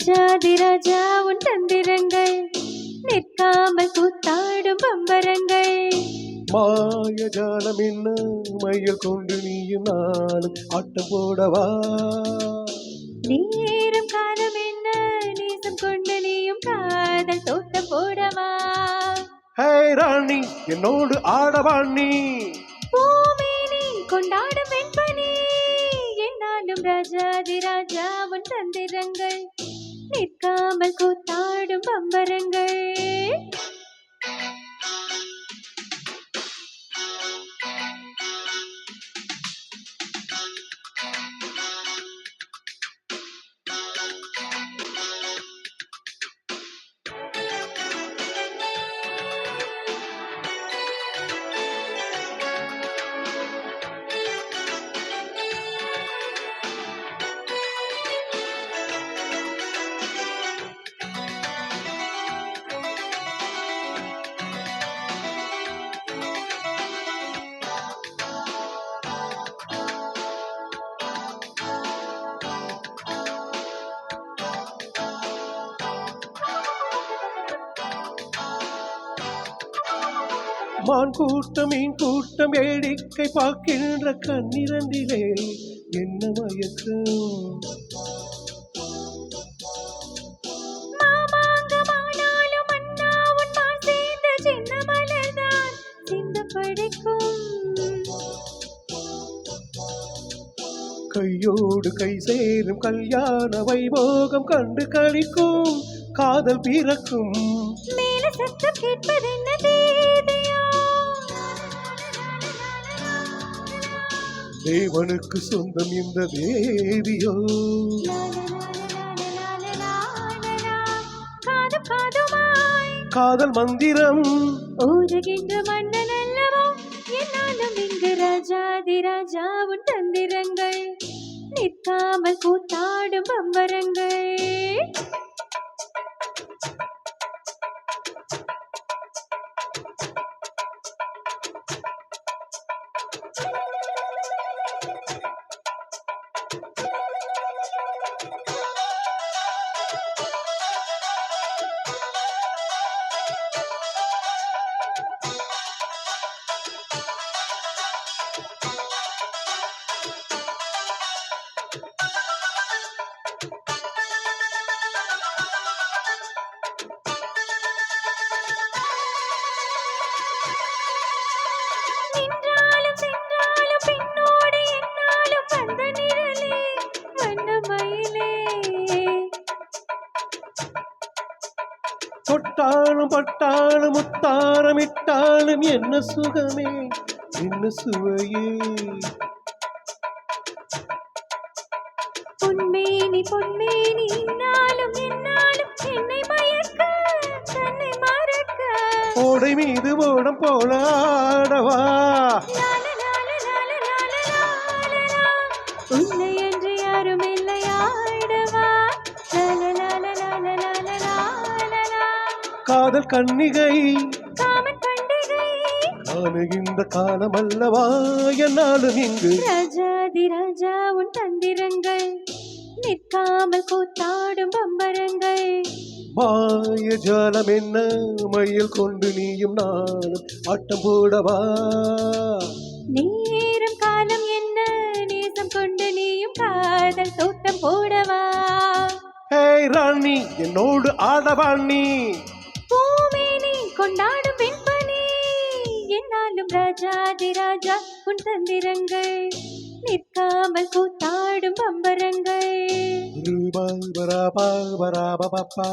ராஜாதிராஜா உன் தந்திரங்கள் நிற்காமல் கூத்தாடும் பம்பரங்கள். மாயஜாலம் என்ன மையல் கொண்டு நீயும் நானும் ஆட்டம் போடவா. நேரம் காலம் என்ன நேசம் கொண்டு நீயும் காதல் தோட்டம் போடவா. ஹே ராணி என்னோடு ஆடவாணி பூமேனி கொண்டாடும் வெண்பனி என்னாலும் ராஜாதிராஜா உன் தந்திரங்கள் நிற்காமல் கூத்தாடும் பம்பரங்கள். மான் கூட்டம் மீன் கூட்டம் வேடிக்கை பார்க்கின்ற கண்ணிரண்டிலே என்ன மயக்கம். மாமாங்கமானாலும் அண்ணா உன் மான் சேர்ந்த சின்ன மலர்தான் சிந்து படைக்கும். கையோடு கை சேரும் கல்யாண வைபோகம் கண்டு கழிக்கும் காதல் பிறக்கும். மேல சத்தம் கேட்பதென்ன தேதியா. தேவனுக்கு சொந்தம் இந்த தேவியோ. காதும் காதுமாய் காதல் மந்திரம் ஊதுகின்ற மன்னன் அல்லவோ. என்னாலும் இங்கு ராஜாதிராஜா உன் தந்திரங்கள் நிற்காமல் கூத்தாடும் பம்பரங்கள். தொட்டாலும் பட்டாலும் முத்தாரமிட்டாலும் என்ன சுகமே என்ன சுவையே. பொன்மேனி பொன்மேனி இன்னாலும் என்னாலும் என்னை மயக்க தன்னை மறக்க. ஓடை மீது ஓடம் போல ஆடவா. உன்னை என்று யாரும் இல்லை ஆடவா. காதல் கன்னிகை காமன் பண்டிகை காணுகின்ற காலம் அல்லவா என்னாலும் இங்கு. ராஜாதிராஜா உன் தந்திரங்கள் நிற்காமல் கூத்தாடும் பம்பரங்கள். மாயஜாலம் என்ன மையல் கொண்டு நீயும் நானும் ஆட்டம் போடவா. நேரம் காலம் என்ன நேசம் கொண்டு நீயும் காதல் தோட்டம் போடவா. ஹே ராணி என்னோடு ஆடவாணி பூமேனி கொண்டாடும் வெண்பனி என்னாலும் ராஜாதிராஜா உன் தந்திரங்கள் நிற்காமல் கூத்தாடும் பம்பரங்கள். ரூபா பராபா பராபா பாப்பா.